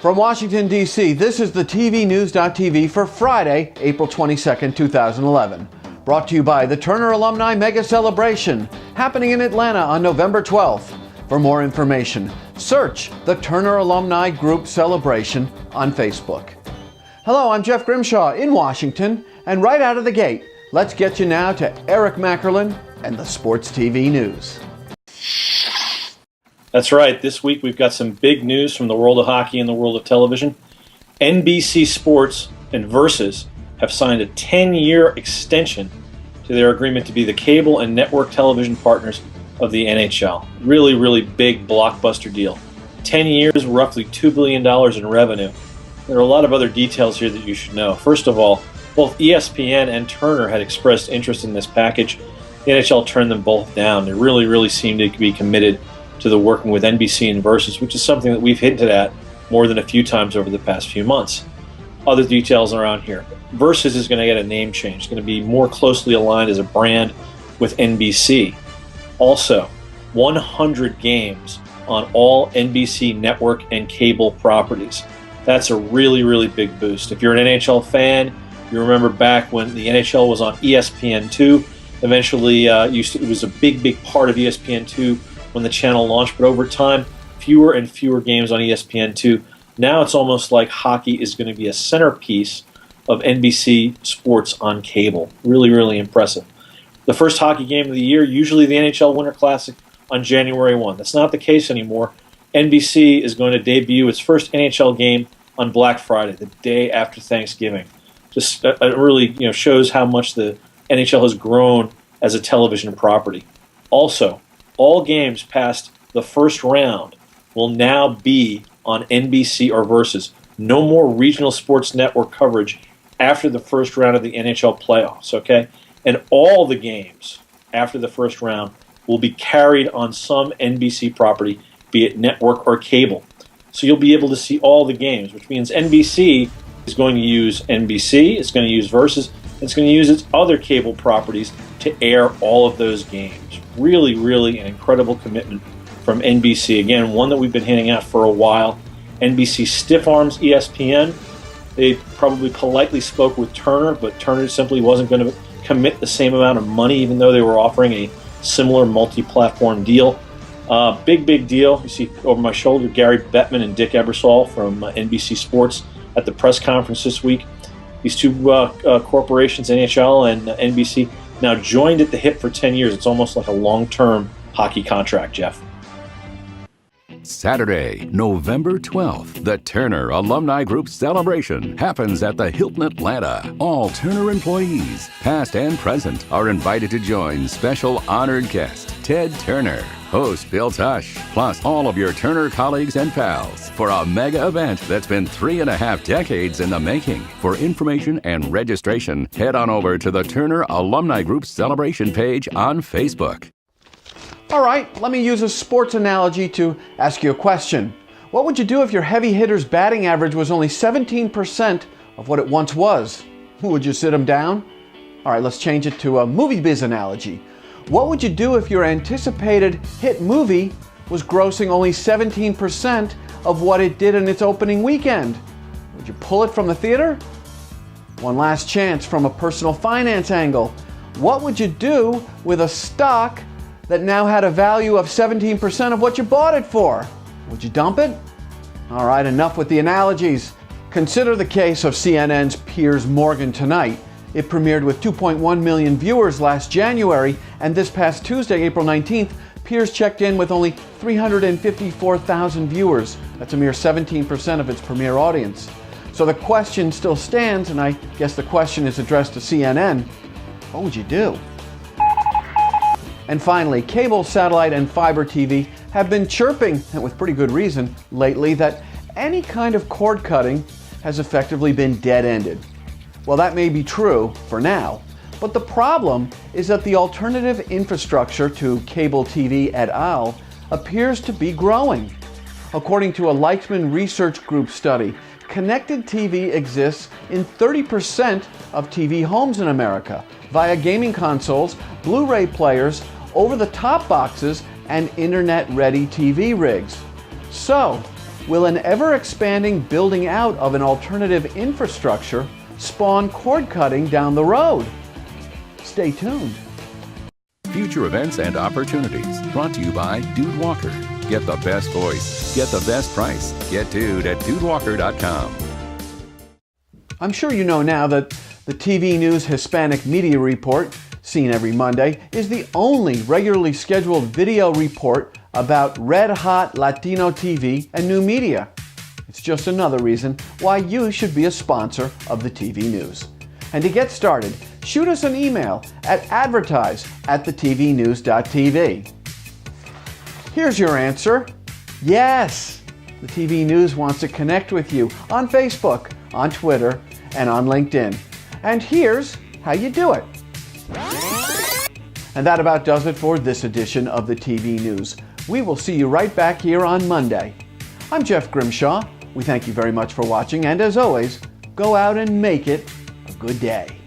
From Washington, D.C., this is the TVNews.TV for Friday, April 22nd, 2011. Brought to you by the Turner Alumni Mega Celebration, happening in Atlanta on November 12th. For more information, search the Turner Alumni Group Celebration on Facebook. Hello, I'm Jeff Grimshaw in Washington, and right out of the gate, let's get you now to Eric Mackerlin and the Sports TV News. That's right. This week we've got some big news from the world of hockey and the world of television. NBC Sports and Versus have signed a 10-year extension to their agreement to be the cable and network television partners of the NHL. Really, really big blockbuster deal. 10 years, roughly $2 billion in revenue. There are a lot of other details here that you should know. First of all, both ESPN and Turner had expressed interest in this package. The NHL turned them both down. They really, really seem to be committed to the working with NBC and Versus, which is something that we've hinted at more than a few times over the past few months. Other details around here. Versus is going to get a name change. It's going to be more closely aligned as a brand with NBC. Also, 100 games on all NBC network and cable properties. That's a really, really big boost. If you're an NHL fan, you remember back when the NHL was on ESPN2. Eventually, it was a big, big part of ESPN2 when the channel launched, but over time, fewer and fewer games on ESPN2. Now it's almost like hockey is going to be a centerpiece of NBC Sports on cable. Really, really impressive. The first hockey game of the year, usually the NHL Winter Classic on January 1. That's not the case anymore. NBC is going to debut its first NHL game on Black Friday, the day after Thanksgiving. Just really shows how much the NHL has grown as a television property. Also, all games past the first round will now be on NBC or Versus. No more regional sports network coverage after the first round of the NHL playoffs, okay? And all the games after the first round will be carried on some NBC property, be it network or cable. So you'll be able to see all the games, which means NBC is going to use NBC, it's going to use Versus, it's going to use its other cable properties to air all of those games. Really, really an incredible commitment from NBC. Again, one that we've been handing out for a while. NBC stiff arms ESPN. They probably politely spoke with Turner, but Turner simply wasn't going to commit the same amount of money, even though they were offering a similar multi-platform deal. Big, big deal. You see over my shoulder Gary Bettman and Dick Ebersol from NBC Sports at the press conference this week. These two corporations, NHL and NBC, now joined at the hip for 10 years. It's almost like a long-term hockey contract, Jeff. Saturday, November 12th, the Turner Alumni Group Celebration happens at the Hilton Atlanta. All Turner employees, past and present, are invited to join special honored guest Ted Turner, host Bill Tush, plus all of your Turner colleagues and pals for a mega event that's been 3.5 decades in the making. For information and registration, head on over to the Turner Alumni Group Celebration page on Facebook. All right, let me use a sports analogy to ask you a question. What would you do if your heavy hitter's batting average was only 17% of what it once was? Would you sit him down? All right, let's change it to a movie biz analogy. What would you do if your anticipated hit movie was grossing only 17% of what it did in its opening weekend? Would you pull it from the theater? One last chance from a personal finance angle. What would you do with a stock that now had a value of 17% of what you bought it for? Would you dump it? All right, enough with the analogies. Consider the case of CNN's Piers Morgan Tonight. It premiered with 2.1 million viewers last January, and this past Tuesday, April 19th, Piers checked in with only 354,000 viewers. That's a mere 17% of its premiere audience. So the question still stands, and I guess the question is addressed to CNN. What would you do? And finally, cable, satellite, and fiber TV have been chirping, and with pretty good reason, lately that any kind of cord cutting has effectively been dead-ended. Well, that may be true for now, but the problem is that the alternative infrastructure to cable TV et al. Appears to be growing. According to a Leichtman Research Group study, connected TV exists in 30% of TV homes in America via gaming consoles, Blu-ray players, over-the-top boxes, and internet-ready TV rigs. So, Will an ever-expanding building out of an alternative infrastructure spawn cord cutting down the road? Stay tuned. Future events and opportunities brought to you by Dude Walker. Get the best voice. Get the best price. Get Dude at dudewalker.com. I'm sure you know now that the TV News Hispanic Media Report, seen every Monday, is the only regularly scheduled video report about red-hot Latino TV and new media. It's just another reason why you should be a sponsor of the TV News. And to get started, shoot us an email at advertise@thetvnews.tv. Here's your answer. Yes! The TV News wants to connect with you on Facebook, on Twitter, and on LinkedIn. And here's how you do it. And that about does it for this edition of the TV News. We will see you right back here on Monday. I'm Jeff Grimshaw. We thank you very much for watching, and as always, go out and make it a good day.